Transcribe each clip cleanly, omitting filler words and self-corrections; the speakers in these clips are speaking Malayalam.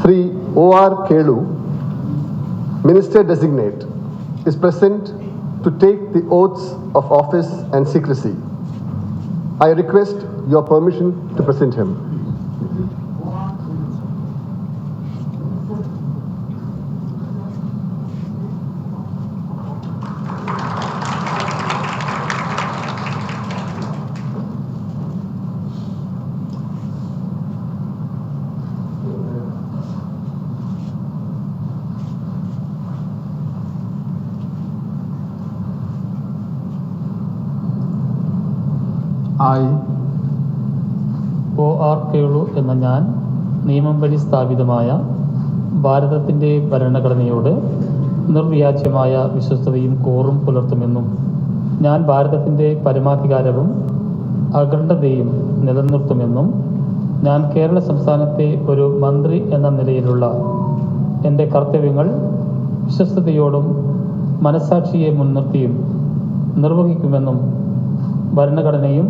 Sri O.R. Kelu, Minister Designate, is present to take the oaths of office and secrecy. I request your permission to present him. I, O.R. Kelu എന്ന ഞാൻ നിയമം വഴി സ്ഥാപിതമായ ഭാരതത്തിൻ്റെ ഭരണഘടനയോട് നിർവ്യാജ്യമായ വിശ്വസ്തതയും കൂറും പുലർത്തുമെന്നും ഞാൻ ഭാരതത്തിൻ്റെ പരമാധികാരവും അഖണ്ഡതയും നിലനിർത്തുമെന്നും ഞാൻ കേരള സംസ്ഥാനത്തെ ഒരു മന്ത്രി എന്ന നിലയിലുള്ള എൻ്റെ കർത്തവ്യങ്ങൾ വിശ്വസ്തയോടും മനസ്സാക്ഷിയെ മുൻനിർത്തിയും നിർവഹിക്കുമെന്നും ഭരണഘടനയും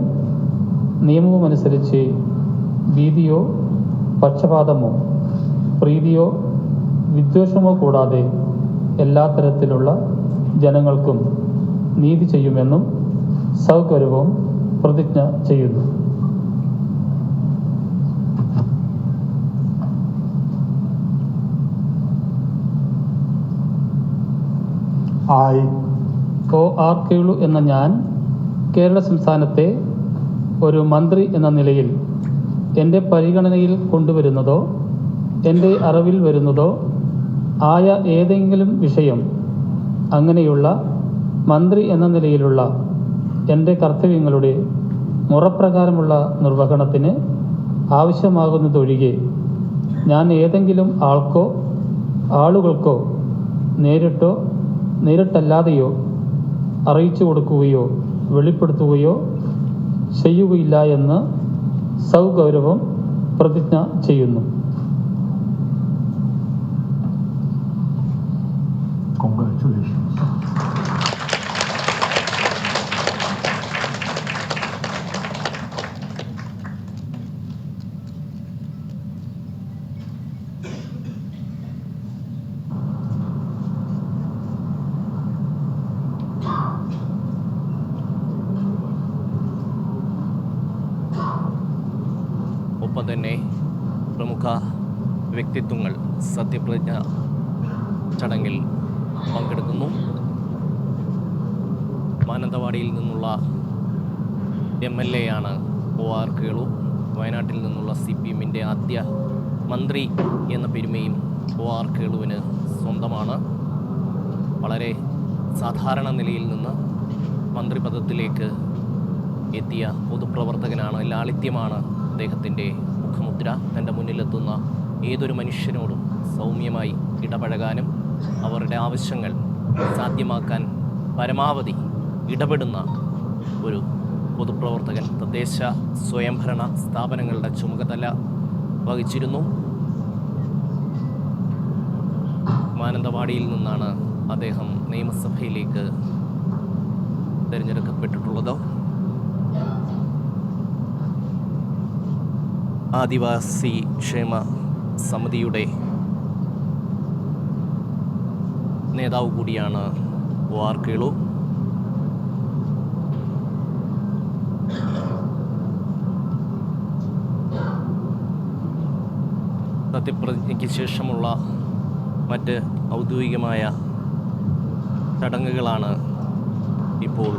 നിയമവുമനുസരിച്ച് ഭീതിയോ പക്ഷപാതമോ പ്രീതിയോ വിദ്വേഷമോ കൂടാതെ എല്ലാ തരത്തിലുള്ള ജനങ്ങൾക്കും നീതി ചെയ്യുമെന്നും സഗൗരവം പ്രതിജ്ഞ ചെയ്യുന്നു. I, O.R. Kelu എന്ന ഞാൻ കേരള സംസ്ഥാനത്തെ ഒരു മന്ത്രി എന്ന നിലയിൽ എൻ്റെ പരിഗണനയിൽ കൊണ്ടുവരുന്നതോ എൻ്റെ അറിവിൽ വരുന്നതോ ആയ ഏതെങ്കിലും വിഷയം അങ്ങനെയുള്ള മന്ത്രി എന്ന നിലയിലുള്ള എൻ്റെ കർത്തവ്യങ്ങളുടെ മുറപ്രകാരമുള്ള നിർവഹണത്തിന് ആവശ്യമാകുന്നതൊഴികെ ഞാൻ ഏതെങ്കിലും ആൾക്കോ ആളുകൾക്കോ നേരിട്ടോ നേരിട്ടല്ലാതെയോ അറിയിച്ചു കൊടുക്കുകയോ വെളിപ്പെടുത്തുകയോ ചെയ്യുകയില്ല എന്ന് സഗൗരവം പ്രതിജ്ഞ ചെയ്യുന്നു. ഒപ്പം തന്നെ പ്രമുഖ വ്യക്തിത്വങ്ങൾ സത്യപ്രതിജ്ഞ ചടങ്ങിൽ പങ്കെടുക്കുന്നു. മാനന്തവാടിയിൽ നിന്നുള്ള MLA ആണ് O.R. Kelu. വയനാട്ടിൽ നിന്നുള്ള CPM-ൻ്റെ ആദ്യ മന്ത്രി എന്ന പെരുമയും O.R. Keluവിന് സ്വന്തമാണ്. വളരെ സാധാരണ നിലയിൽ നിന്ന് മന്ത്രിപദത്തിലേക്ക് എത്തിയ പൊതുപ്രവർത്തകനാണ്. ലാളിത്യമാണ് അദ്ദേഹത്തിൻ്റെ മുഖമുദ്ര. തൻ്റെ മുന്നിലെത്തുന്ന ഏതൊരു മനുഷ്യനോടും സൗമ്യമായി ഇടപഴകാനും അവരുടെ ആവശ്യങ്ങൾ സാധ്യമാക്കാൻ പരമാവധി ഇടപെടുന്ന ഒരു പൊതുപ്രവർത്തകൻ. തദ്ദേശ സ്വയംഭരണ സ്ഥാപനങ്ങളുടെ ചുമതല വഹിച്ചിരുന്നു. മാനന്തവാടിയിൽ നിന്നാണ് അദ്ദേഹം നിയമസഭയിലേക്ക് തിരഞ്ഞെടുക്കപ്പെട്ടിട്ടുള്ളത്. ആദിവാസി ക്ഷേമ സമിതിയുടെ നേതാവ് കൂടിയാണ് O.R. Kelu. സത്യപ്രതിജ്ഞയ്ക്ക് ശേഷമുള്ള മറ്റ് ഔദ്യോഗികമായ ചടങ്ങുകളാണ് ഇപ്പോൾ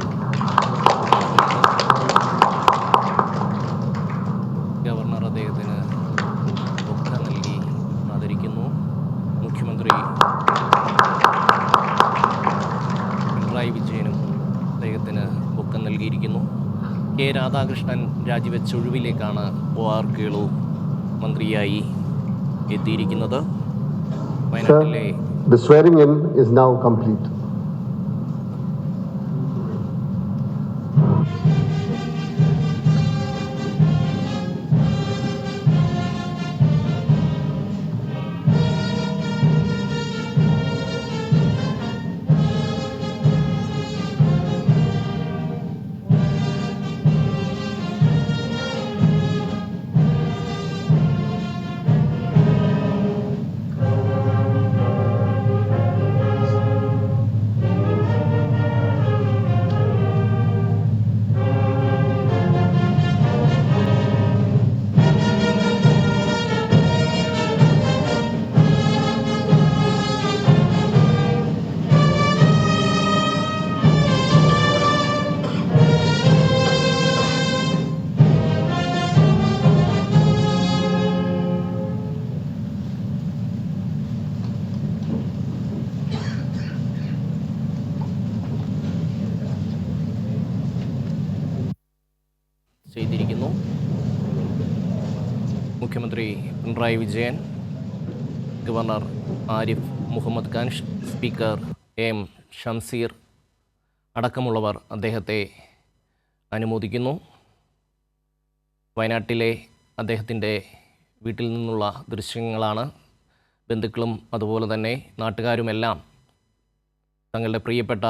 ഗവർണർ അദ്ദേഹത്തിന് ബൊക്ക നൽകി ആദരിക്കുന്നു. മുഖ്യമന്ത്രി പിണറായി വിജയനും അദ്ദേഹത്തിന് ബൊക്ക നൽകിയിരിക്കുന്നു. കെ രാധാകൃഷ്ണൻ രാജിവെച്ച ഒഴിവിലേക്കാണ് O.R. Kelu മന്ത്രിയായി എത്തിയിരിക്കുന്നത്. വയനാട്ടിലെ the swearing in is now complete. മുഖ്യമന്ത്രി Pinarayi Vijayan, governor Arif Mohammad Khan, speaker M Shamseer അടക്കമുള്ളവർ അദ്ദേഹത്തെ അനുമോദിക്കുന്നു. വയനാട്ടിലെ അദ്ദേഹത്തിൻ്റെ വീട്ടിൽ നിന്നുള്ള ദൃശ്യങ്ങളാണ്. ബന്ധുക്കളും അതുപോലെ തന്നെ നാട്ടുകാരുമെല്ലാം തങ്ങളുടെ പ്രിയപ്പെട്ട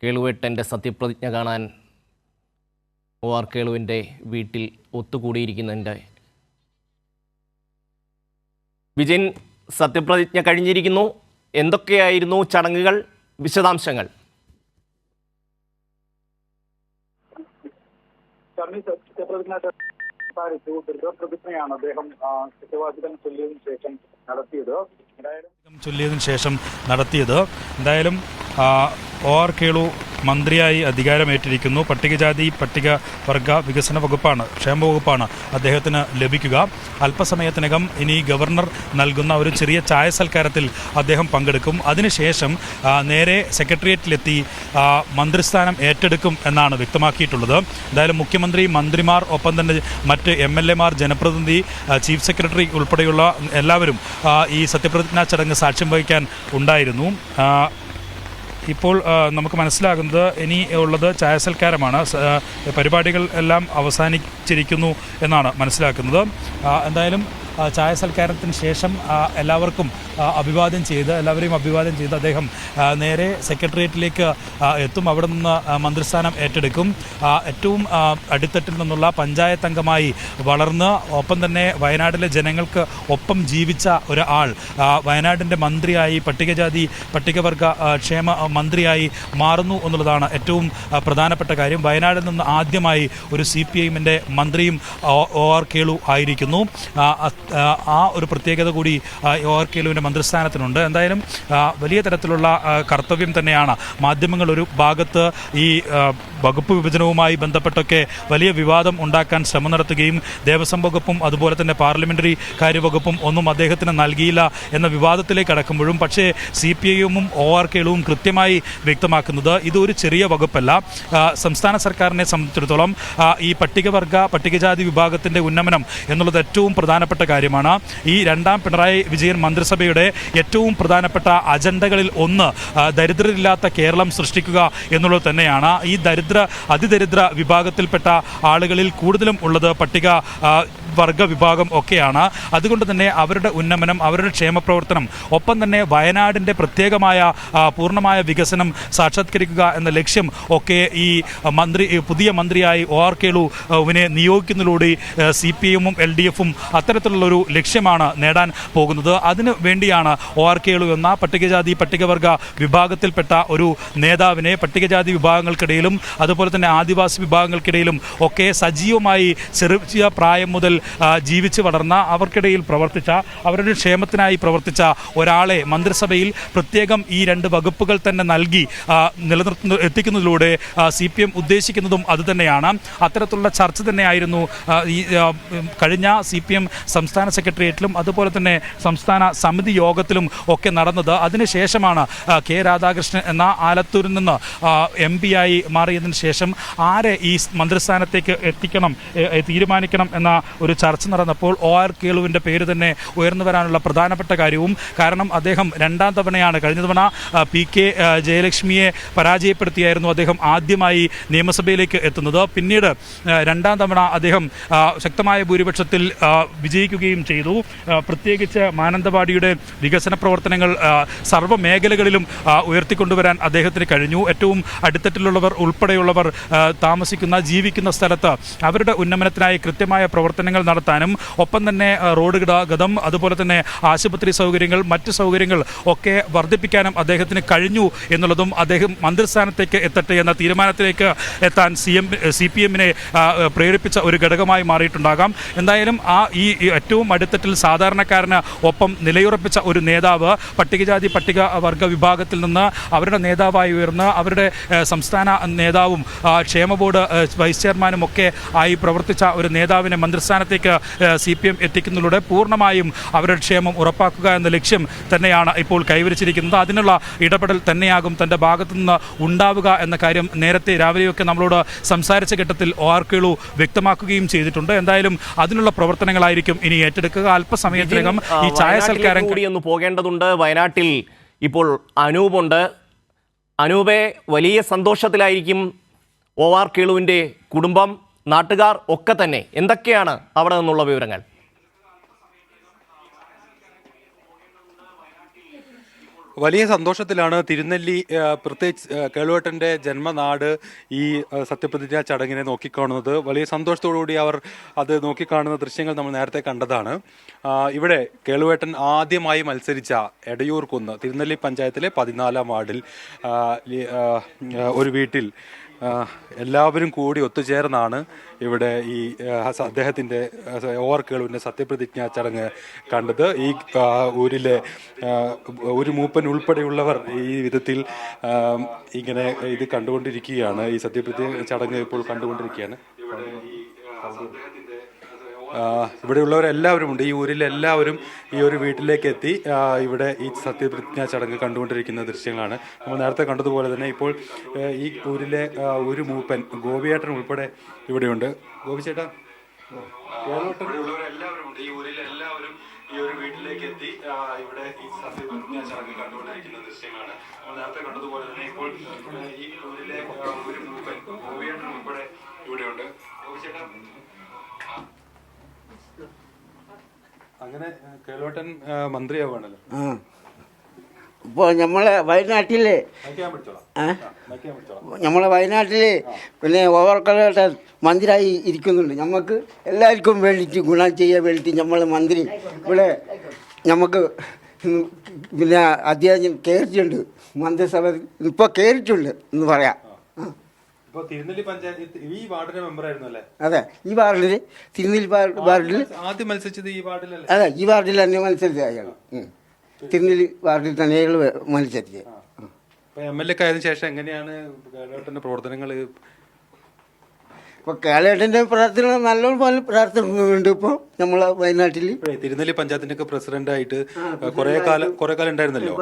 കേളുവേട്ടൻ്റെ സത്യപ്രതിജ്ഞ കാണാൻ OR കേളുവിൻ്റെ വീട്ടിൽ ഒത്തുകൂടിയിരിക്കുന്നതിൻ്റെ വിജയൻ സത്യപ്രതിജ്ഞ കഴിഞ്ഞിരിക്കുന്നു. എന്തൊക്കെയായിരുന്നു ചടങ്ങുകൾ? വിശദാംശങ്ങൾ. പ്രതിജ്ഞയാണ് അദ്ദേഹം സത്യവാചകം ചൊല്ലിയതിനു ശേഷം നടത്തിയത്. എന്തായാലും OR കേളു മന്ത്രിയായി അധികാരമേറ്റിരിക്കുന്നു. പട്ടികജാതി പട്ടികവർഗ വികസന വകുപ്പാണ്, ക്ഷേമ വകുപ്പാണ് അദ്ദേഹത്തിന് ലഭിക്കുക. അല്പസമയത്തിനകം ഇനി ഗവർണർ നൽകുന്ന ഒരു ചെറിയ ചായ സൽക്കാരത്തിൽ അദ്ദേഹം പങ്കെടുക്കും. അതിനുശേഷം നേരെ സെക്രട്ടേറിയറ്റിലെത്തി മന്ത്രിസ്ഥാനം ഏറ്റെടുക്കും എന്നാണ് വ്യക്തമാക്കിയിട്ടുള്ളത്. എന്തായാലും മുഖ്യമന്ത്രി, മന്ത്രിമാർ, ഒപ്പം തന്നെ മറ്റ് MLA മാർ, ജനപ്രതിനിധി, ചീഫ് സെക്രട്ടറി ഉൾപ്പെടെയുള്ള എല്ലാവരും ഈ സത്യപ്രതിജ്ഞാ ചടങ്ങ് സാക്ഷ്യം വഹിക്കാൻ ഉണ്ടായിരുന്നു. ഇപ്പോൾ നമുക്ക് മനസ്സിലാകുന്നത് ഇനി ഉള്ളത് ചായ സൽക്കാരമാണ്. പരിപാടികൾ എല്ലാം അവസാനിച്ചിരിക്കുന്നു എന്നാണ് മനസ്സിലാക്കുന്നത്. എന്തായാലും ചായ സൽക്കാരത്തിന് ശേഷം എല്ലാവരെയും അഭിവാദ്യം ചെയ്ത് അദ്ദേഹം നേരെ സെക്രട്ടേറിയറ്റിലേക്ക് എത്തും. അവിടെ നിന്ന് മന്ത്രിസ്ഥാനം ഏറ്റെടുക്കും. ഏറ്റവും അടിത്തട്ടിൽ നിന്നുള്ള പഞ്ചായത്ത് അംഗമായി വളർന്ന് ഒപ്പം തന്നെ വയനാട്ടിലെ ജനങ്ങൾക്ക് ഒപ്പം ജീവിച്ച ഒരാൾ വയനാടിൻ്റെ മന്ത്രിയായി, പട്ടികജാതി പട്ടികവർഗ ക്ഷേമ മന്ത്രിയായി മാറുന്നു എന്നുള്ളതാണ് ഏറ്റവും പ്രധാനപ്പെട്ട കാര്യം. വയനാട്ടിൽ നിന്ന് ആദ്യമായി ഒരു CPIഎമ്മിൻ്റെ മന്ത്രിയും OR കേളു ആയിരിക്കുന്നു. ആ ഒരു പ്രത്യേകത കൂടി OR കേളുവിൻ്റെ മന്ത്രിസ്ഥാനത്തിനുണ്ട്. എന്തായാലും വലിയ തരത്തിലുള്ള കർത്തവ്യം തന്നെയാണ്. മാധ്യമങ്ങൾ ഒരു ഭാഗത്ത് ഈ വകുപ്പ് വിഭജനവുമായി ബന്ധപ്പെട്ടൊക്കെ വലിയ വിവാദം ഉണ്ടാക്കാൻ ശ്രമം നടത്തുകയും ദേവസ്വം വകുപ്പും അതുപോലെ തന്നെ പാർലമെൻ്ററി കാര്യവകുപ്പും ഒന്നും അദ്ദേഹത്തിന് നൽകിയില്ല എന്ന വിവാദത്തിലേക്ക് കടക്കുമ്പോഴും പക്ഷേ CPIഎമ്മും OR കേളുവും കൃത്യമായി വ്യക്തമാക്കുന്നത് ഇതൊരു ചെറിയ വകുപ്പല്ല. സംസ്ഥാന സർക്കാരിനെ സംബന്ധിച്ചിടത്തോളം ഈ പട്ടികവർഗ പട്ടികജാതി വിഭാഗത്തിൻ്റെ ഉന്നമനം എന്നുള്ളത് ഏറ്റവും പ്രധാനപ്പെട്ട കാര്യമാണ്. ഈ രണ്ടാം പിണറായി വിജയൻ മന്ത്രിസഭയുടെ ഏറ്റവും പ്രധാനപ്പെട്ട അജണ്ടകളിൽ ഒന്ന് ദരിദ്രരില്ലാത്ത കേരളം സൃഷ്ടിക്കുക എന്നുള്ളത് തന്നെയാണ്. ഈ അതിദരിദ്ര വിഭാഗത്തിൽപ്പെട്ട ആളുകളിൽ കൂടുതലും ഉള്ളത് പട്ടിക വർഗ വിഭാഗം ഒക്കെയാണ്. അതുകൊണ്ട് തന്നെ അവരുടെ ഉന്നമനം, അവരുടെ ക്ഷേമ പ്രവർത്തനം, ഒപ്പം തന്നെ വയനാടിൻ്റെ പ്രത്യേകമായ പൂർണ്ണമായ വികസനം സാക്ഷാത്കരിക്കുക എന്ന ലക്ഷ്യം ഒക്കെ ഈ പുതിയ മന്ത്രിയായി OR കേളുവിനെ നിയോഗിക്കുന്നതിലൂടെ CPIഎമ്മും LDFും അത്തരത്തിലുള്ളൊരു ലക്ഷ്യമാണ് നേടാൻ പോകുന്നത്. അതിനു വേണ്ടിയാണ് OR കേളു എന്ന പട്ടികജാതി പട്ടികവർഗ വിഭാഗത്തിൽപ്പെട്ട ഒരു നേതാവിനെ പട്ടികജാതി വിഭാഗങ്ങൾക്കിടയിലും അതുപോലെ തന്നെ ആദിവാസി വിഭാഗങ്ങൾക്കിടയിലും ഒക്കെ സജീവമായി ചെറിയ പ്രായം മുതൽ ജീവിച്ച് വളർന്ന, അവർക്കിടയിൽ പ്രവർത്തിച്ച, അവരുടെ ക്ഷേമത്തിനായി പ്രവർത്തിച്ച ഒരാളെ മന്ത്രിസഭയിൽ പ്രത്യേകം ഈ രണ്ട് വകുപ്പുകൾ തന്നെ നൽകി എത്തിക്കുന്നതിലൂടെ CPM ഉദ്ദേശിക്കുന്നതും അതുതന്നെയാണ്. അത്തരത്തിലുള്ള ചർച്ച തന്നെയായിരുന്നു ഈ കഴിഞ്ഞ CPM സംസ്ഥാന സെക്രട്ടേറിയറ്റിലും അതുപോലെ തന്നെ സംസ്ഥാന സമിതി യോഗത്തിലും ഒക്കെ നടന്നത്. അതിനുശേഷമാണ് K. രാധാകൃഷ്ണൻ എന്ന ആലത്തൂരിൽ നിന്ന് MP ആയി മാറിയതിനു ശേഷം ആരെ ഈ മന്ത്രിസ്ഥാനത്തേക്ക് തീരുമാനിക്കണം എന്ന ഒരു ചർച്ച നടന്നപ്പോൾ OR കേളുവിൻ്റെ പേര് തന്നെ ഉയർന്നു വരാനുള്ള പ്രധാനപ്പെട്ട കാര്യവും, കാരണം അദ്ദേഹം രണ്ടാം തവണയാണ്, കഴിഞ്ഞ തവണ PK ജയലക്ഷ്മിയെ പരാജയപ്പെടുത്തിയായിരുന്നു അദ്ദേഹം ആദ്യമായി നിയമസഭയിലേക്ക് എത്തുന്നത്. പിന്നീട് രണ്ടാം തവണ അദ്ദേഹം ശക്തമായ ഭൂരിപക്ഷത്തിൽ വിജയിക്കുകയും ചെയ്തു. പ്രത്യേകിച്ച് മാനന്തവാടിയുടെ വികസന പ്രവർത്തനങ്ങൾ സർവ്വ മേഖലകളിലും ഉയർത്തിക്കൊണ്ടുവരാൻ അദ്ദേഹത്തിന് കഴിഞ്ഞു. ഏറ്റവും അടിത്തട്ടിലുള്ളവർ ഉൾപ്പെടെയുള്ളവർ താമസിക്കുന്ന, ജീവിക്കുന്ന സ്ഥലത്ത് അവരുടെ ഉന്നമനത്തിനായി കൃത്യമായ പ്രവർത്തനങ്ങൾ നടത്താനും ഒപ്പം തന്നെ റോഡ് ഗതാഗതം, അതുപോലെ തന്നെ ആശുപത്രി സൗകര്യങ്ങൾ, മറ്റ് സൗകര്യങ്ങൾ ഒക്കെ വർദ്ധിപ്പിക്കാനും അദ്ദേഹത്തിന് കഴിഞ്ഞു എന്നുള്ളതും അദ്ദേഹം മന്ത്രിസ്ഥാനത്തേക്ക് എത്തട്ടെ എന്ന തീരുമാനത്തിലേക്ക് എത്താൻ CPMനെ പ്രേരിപ്പിച്ച ഒരു ഘടകമായി മാറിയിട്ടുണ്ടാകാം. എന്തായാലും ഈ ഏറ്റവും അടിത്തട്ടിൽ സാധാരണക്കാരന് ഒപ്പം നിലയുറപ്പിച്ച ഒരു നേതാവ് പട്ടികജാതി പട്ടിക വർഗ വിഭാഗത്തിൽ നിന്ന് അവരുടെ നേതാവായി ഉയർന്ന് അവരുടെ സംസ്ഥാന നേതാവ് നേതാവും ക്ഷേമ ബോർഡ് വൈസ് ചെയർമാനും ഒക്കെ ആയി പ്രവർത്തിച്ച ഒരു നേതാവിനെ മന്ത്രിസ്ഥാനത്തേക്ക് CPM എത്തിക്കുന്നതിലൂടെ പൂർണ്ണമായും അവരുടെ ക്ഷേമം ഉറപ്പാക്കുക എന്ന ലക്ഷ്യം തന്നെയാണ് ഇപ്പോൾ കൈവരിച്ചിരിക്കുന്നത്. അതിനുള്ള ഇടപെടൽ തന്നെയാകും തൻ്റെ ഭാഗത്തു നിന്ന് ഉണ്ടാവുക എന്ന കാര്യം നേരത്തെ രാവിലെയൊക്കെ നമ്മളോട് സംസാരിച്ച ഘട്ടത്തിൽ OR കേളു വ്യക്തമാക്കുകയും ചെയ്തിട്ടുണ്ട്. എന്തായാലും അതിനുള്ള പ്രവർത്തനങ്ങളായിരിക്കും ഇനി ഏറ്റെടുക്കുക. അല്പസമയത്തിനകം ഈ ചായ സൽക്കാരം കൂടി ഒന്ന് പോകേണ്ടതുണ്ട്. വയനാട്ടിൽ ഇപ്പോൾ അനൂപുണ്ട്. അനൂപെ, വലിയ സന്തോഷത്തിലായിരിക്കും OR കേളുവിൻ്റെ കുടുംബം, നാട്ടുകാർ ഒക്കെ തന്നെ. എന്തൊക്കെയാണ് അവിടെ നിന്നുള്ള വിവരങ്ങൾ? വലിയ സന്തോഷത്തിലാണ് തിരുനെല്ലി, പ്രത്യേകിച്ച് കേളുവേട്ടൻ്റെ ജന്മനാട് ഈ സത്യപ്രതിജ്ഞാ ചടങ്ങിനെ നോക്കിക്കാണുന്നത്. വലിയ സന്തോഷത്തോടുകൂടി അവർ അത് നോക്കിക്കാണുന്ന ദൃശ്യങ്ങൾ നമ്മൾ നേരത്തെ കണ്ടതാണ്. ഇവിടെ കേളുവേട്ടൻ ആദ്യമായി മത്സരിച്ച എടയൂർകുന്ന് തിരുനെല്ലി പഞ്ചായത്തിലെ 14-ാം വാർഡിൽ ഒരു വീട്ടിൽ എല്ലാവരും കൂടി ഒത്തുചേർന്നാണ് ഇവിടെ ഈ അദ്ദേഹത്തിൻ്റെ OR കേളുവിൻ്റെ സത്യപ്രതിജ്ഞാ ചടങ്ങ് കണ്ടത്. ഈ ഊരിലെ ഒരു മൂപ്പൻ ഉൾപ്പെടെയുള്ളവർ ഈ വിധത്തിൽ ഇങ്ങനെ ഇത് കണ്ടുകൊണ്ടിരിക്കുകയാണ്. ഈ സത്യപ്രതിജ്ഞ ചടങ്ങ് ഇപ്പോൾ കണ്ടുകൊണ്ടിരിക്കുകയാണ്. ഇവിടെയുള്ളവരെല്ലാവരും ഉണ്ട്. ഈ ഊരിലെ എല്ലാവരും ഈ ഒരു വീട്ടിലേക്ക് എത്തി ഇവിടെ ഈ സത്യപ്രതിജ്ഞാ ചടങ്ങ് കണ്ടുകൊണ്ടിരിക്കുന്ന ദൃശ്യങ്ങളാണ് നമ്മൾ നേരത്തെ കണ്ടതുപോലെ തന്നെ. ഇപ്പോൾ ഈ ഊരിലെ ഒരു മൂപ്പൻ ഗോപിയേട്ടൻ ഉൾപ്പെടെ ഇവിടെയുണ്ട്. ഗോപിച്ചേട്ടാ, എല്ലാവരും ഉണ്ട്. ഈ ഊരിലെ എല്ലാവരും ഈ ഒരു വീട്ടിലേക്ക് എത്തി ഇവിടെ ഈ സത്യപ്രതിജ്ഞാ ചടങ്ങ് കണ്ടുകൊണ്ടിരിക്കുന്ന ദൃശ്യങ്ങളാണ് നമ്മൾ നേരത്തെ കണ്ടതുപോലെ തന്നെ. ഇപ്പോൾ ഈ ഊരിലെ ഒരു മൂപ്പൻ ഗോപിയേട്ടൻ ഉൾപ്പെടെ ഇവിടെയുണ്ട്. ഗോപിച്ചേട്ടാ, അങ്ങനെ കേളുവേട്ടൻ മന്ത്രിയാവുകയാണല്ലോ. ഇപ്പോൾ നമ്മളെ വയനാട്ടില് പിന്നെ OR കേളുവേട്ടൻ മന്ത്രിയായി ഇരിക്കുന്നുണ്ട്. നമുക്ക് എല്ലാവർക്കും വേണ്ടിയിട്ട് ഗുണം ചെയ്യാൻ വേണ്ടിയിട്ട് നമ്മൾ മന്ത്രി ഇവിടെ നമുക്ക് പിന്നെ അദ്ദേഹം കയറിയിട്ടുണ്ട്, മന്ത്രിസഭ ഇപ്പോൾ കയറിയിട്ടുണ്ട് എന്ന് പറയാം. തിരുനെല്ലി പഞ്ചായത്ത് ഈ വാർഡിലെ മെമ്പറായിരുന്നു അല്ലേ? അതെ, ഈ വാർഡിൽ തിരുനെല്ലി വാർഡിൽ ആദ്യം മത്സരിച്ചത് ഈ വാർഡിലല്ലേ? അതെ, ഈ വാർഡിൽ തന്നെ മത്സരിച്ചത് അയാൾ. തിരുനെല്ലി വാർഡിൽ തന്നെ അയാൾ മത്സരിച്ചത്. MLA ആയതിനു ശേഷം എങ്ങനെയാണ് കേളുവേട്ടന്റെ പ്രവർത്തനങ്ങൾ? ഇപ്പോൾ കേളുവേട്ടൻ്റെ പ്രാർത്ഥന നല്ലപോലെ പ്രാർത്ഥനയുണ്ട്. ഇപ്പോൾ നമ്മളെ വയനാട്ടിൽ തിരുനെല്ലി പഞ്ചായത്തിന്റെ ഒക്കെ പ്രസിഡന്റ് ആയിട്ട് കുറെ കാലം ഉണ്ടായിരുന്നല്ലോ.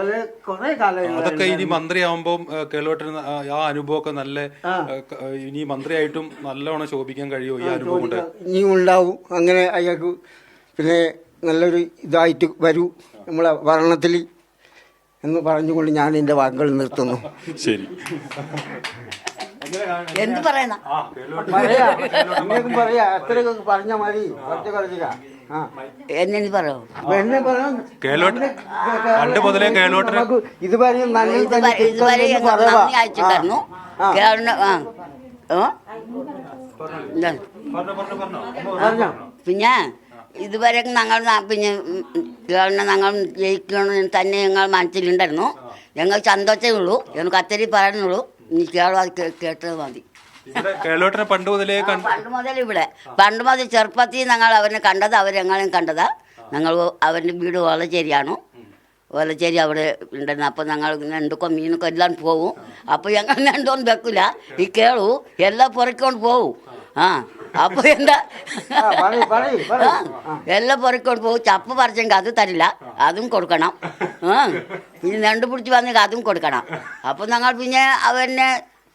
കുറെ കാലം അതൊക്കെ ഇനി മന്ത്രിയാവുമ്പോൾ കേളുവേട്ടന് ആ അനുഭവമൊക്കെ നല്ല ഇനി മന്ത്രിയായിട്ടും നല്ലോണം ശോഭിക്കാൻ കഴിയുമോ? ഈ അനുഭവം കൊണ്ട് ഇനി ഉണ്ടാവും. അങ്ങനെ അയാൾക്ക് പിന്നെ നല്ലൊരു ഇതായിട്ട് വരൂ നമ്മളെ ഭരണത്തിൽ എന്ന് പറഞ്ഞുകൊണ്ട് ഞാൻ എൻ്റെ വാക്കുകൾ നിർത്തുന്നു. ശരി. എന്ത് പറയണ പറയാ, അത്രയൊക്കെ പറഞ്ഞാൽ മതി. എന്നെ പറയോ? പണ്ട് മുതലേ കേളുവേട്ടന് ഇതുവരെ ഇതുവരെ ഞങ്ങൾ നന്ദി അയച്ചിട്ടുണ്ടായിരുന്നു. പിന്നെ ഇതുവരെ ഞങ്ങൾ പിന്നെ ഞങ്ങൾ ജയിക്കണമെന്ന് തന്നെ ഞങ്ങൾ മനസ്സിലുണ്ടായിരുന്നു. ഞങ്ങൾ സന്തോഷമേ ഉള്ളൂ. ഞങ്ങൾക്ക് അത്രേ പറയാനുള്ളൂ. ഇനി കേട്ടത് മതി. പണ്ട് മുതൽ ചെറുപ്പത്തിൽ ഞങ്ങൾ അവനെ കണ്ടത്, അവർ ഞങ്ങളെയും കണ്ടതാ. ഞങ്ങൾ അവൻ്റെ വീട് വളച്ചേരിയാണ്. വളച്ചേരി അവിടെ ഉണ്ടായിരുന്നു. അപ്പോൾ ഞങ്ങൾ നെണ്ടൊക്കെ മീനൊക്കെ എല്ലാം പോവും. അപ്പോൾ ഞങ്ങൾ നെണ്ടൊന്നും വെക്കില്ല. ഈ കേളു എല്ലാം പൊറക്കൊണ്ട് പോവും. അപ്പോൾ എന്താ എല്ലാം പൊറക്കൊണ്ട് പോകും. ചപ്പ് പറിച്ചെങ്കിൽ അത് തരില്ല, അതും കൊടുക്കണം. പിന്നെ നെണ്ട് പിടിച്ച് വന്നെങ്കിൽ അതും കൊടുക്കണം. അപ്പോൾ ഞങ്ങൾ പിന്നെ അവനെ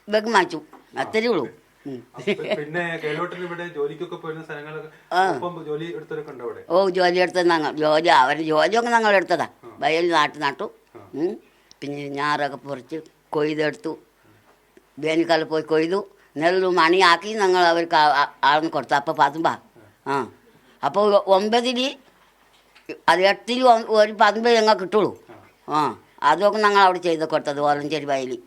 ബഹുമാനിച്ചു. അത്രേ ഉള്ളൂ. പിന്നെ ജോലിക്കൊക്കെ പോയിരുന്ന സ്ഥലങ്ങളൊക്കെ ജോലി എടുത്തത് ഞങ്ങൾ ജോലിയൊക്കെ ഞങ്ങൾ എടുത്തതാ. വയലിൽ നട്ടു. പിന്നെ ഞാറൊക്കെ പറിച്ച് കൊയ്തെടുത്തു. വേനൽക്കാലം പോയി കൊയ്തു. നെല്ല് മണിയാക്കി ഞങ്ങൾ അവർക്ക് ആളിന് കൊടുത്തു. അപ്പോൾ പതുമ്പാ അപ്പോൾ 9 അത് 8 ഒരു 10 ഞങ്ങൾ കിട്ടുള്ളൂ. അതൊക്കെ ഞങ്ങൾ അവിടെ ചെയ്ത് കൊടുത്തത് ഓലഞ്ചേരി വയലിൽ.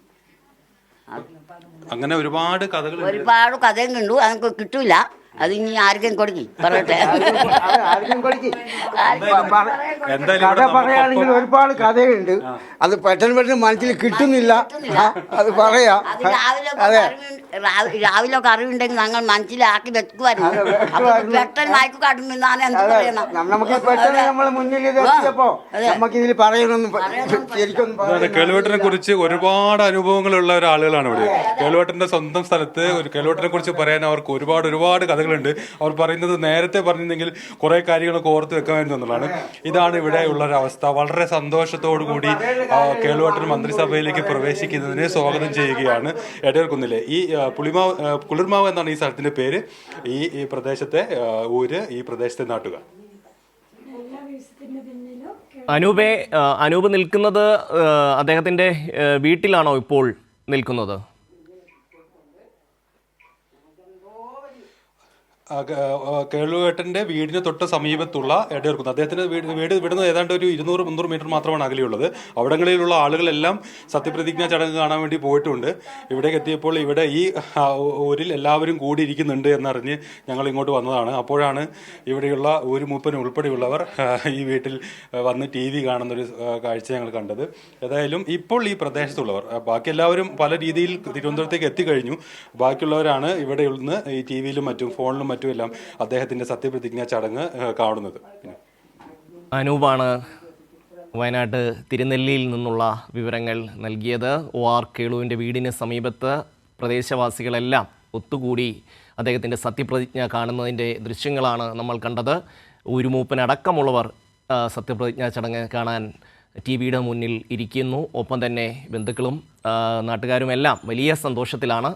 അങ്ങനെ ഒരുപാട് കഥയും കണ്ടു. ഞങ്ങൾക്ക് കിട്ടൂല. അത് ഇനി ആർക്കും കൊടുക്കി പറയട്ടെ. ആർക്കും കൊടുക്കി. എന്തായാലും കഥ ഇവിടെ പറയുകയാണെങ്കിൽ ഒരുപാട് കഥയുണ്ട്. അത് പെട്ടെന്ന് മനസ്സിൽ കിട്ടുന്നില്ല. അത് പറയാ. അതെ, രാവിലെ ഒക്കെ അറിവുണ്ടെങ്കിൽ ഞങ്ങൾ മനസ്സിലാക്കി വെക്കുമായിരുന്നു. അപ്പൊ പെട്ടെന്ന് മയക്ക് കടന്നു ഞാൻ എന്ത് പറയണം. നമുക്ക് പെട്ടെന്ന് നമ്മളെ മുന്നിൽ ഇത് എത്തിയപ്പോ നമുക്ക് ഇതിൽ പറയണമെന്ന് ശരിക്കും കേളുവേട്ടനെ കുറിച്ച് ഒരുപാട് അനുഭവങ്ങളുള്ള ഒരാളുകളാണ് ഇവിടെ. കേളുവേട്ടന്റെ സ്വന്തം സ്ഥലത്ത് കേളുവേട്ടനെ കുറിച്ച് പറയാൻ അവർക്ക് ഒരുപാട് കഥകളുണ്ട്. അവർ പറയുന്നത് നേരത്തെ പറഞ്ഞിരുന്നെങ്കിൽ കുറെ കാര്യങ്ങളൊക്കെ ഓർത്ത് വെക്കാമായിരുന്നു എന്നുള്ളതാണ്. ഇതാണ് ഇവിടെ ഉള്ള ഒരു അവസ്ഥ. വളരെ സന്തോഷത്തോടു കൂടി കേളുവേട്ടൻ മന്ത്രിസഭയിലേക്ക് പ്രവേശിക്കുന്നതിന് സ്വാഗതം ചെയ്യുകയാണ്. എടയർകുന്നിലെ ഈ കുളിർമാവ് എന്നാണ് ഈ സ്ഥലത്തിന്റെ പേര്. ഈ പ്രദേശത്തെ ഊര്, ഈ പ്രദേശത്തെ നാട്ടുകാർ. അനൂപ് നിൽക്കുന്നത് അദ്ദേഹത്തിന്റെ വീട്ടിലാണോ ഇപ്പോൾ നിൽക്കുന്നത്? കേളുവേട്ടന്റെ വീടിന് തൊട്ട് സമീപത്തുള്ള എടയർകുന്ന്, അദ്ദേഹത്തിന്റെ വീട് ഇവിടുന്ന് ഏതാണ്ട് ഒരു 200-300 മീറ്റർ മാത്രമാണ് അകലെയുള്ളത്. അവിടങ്ങളിലുള്ള ആളുകളെല്ലാം സത്യപ്രതിജ്ഞാ ചടങ്ങ് കാണാൻ വേണ്ടി പോയിട്ടുണ്ട്. ഇവിടേക്ക് എത്തിയപ്പോൾ ഇവിടെ ഈ ഊരിൽ എല്ലാവരും കൂടി ഇരിക്കുന്നുണ്ട് എന്നറിഞ്ഞ് ഞങ്ങൾ ഇങ്ങോട്ട് വന്നതാണ്. അപ്പോഴാണ് ഇവിടെയുള്ള ഒരു മൂപ്പന് ഉൾപ്പെടെയുള്ളവർ ഈ വീട്ടിൽ വന്ന് TV കാണുന്നൊരു കാഴ്ച ഞങ്ങൾ കണ്ടത്. ഏതായാലും ഇപ്പോൾ ഈ പ്രദേശത്തുള്ളവർ, ബാക്കി എല്ലാവരും പല രീതിയിൽ തിരുവനന്തപുരത്തേക്ക് എത്തിക്കഴിഞ്ഞു. ബാക്കിയുള്ളവരാണ് ഇവിടെ നിന്ന് ഈ TV-യിലും മറ്റും ഫോണിലും മറ്റുമെല്ലാം അദ്ദേഹത്തിന്റെ സത്യപ്രതിജ്ഞാ ചടങ്ങ് കാണുന്നത്. അനൂപാണ് വയനാട് തിരുനെല്ലിയിൽ നിന്നുള്ള വിവരങ്ങൾ നൽകിയത്. OR കേളുവിൻ്റെ വീടിന് സമീപത്ത് പ്രദേശവാസികളെല്ലാം ഒത്തുകൂടി അദ്ദേഹത്തിൻ്റെ സത്യപ്രതിജ്ഞ കാണുന്നതിൻ്റെ ദൃശ്യങ്ങളാണ് നമ്മൾ കണ്ടത്. ഊരുമൂപ്പനടക്കമുള്ളവർ സത്യപ്രതിജ്ഞാ ചടങ്ങ് കാണാൻ TV-യുടെ മുന്നിൽ ഇരിക്കുന്നു. ഒപ്പം തന്നെ ബന്ധുക്കളും നാട്ടുകാരുമെല്ലാം വലിയ സന്തോഷത്തിലാണ്.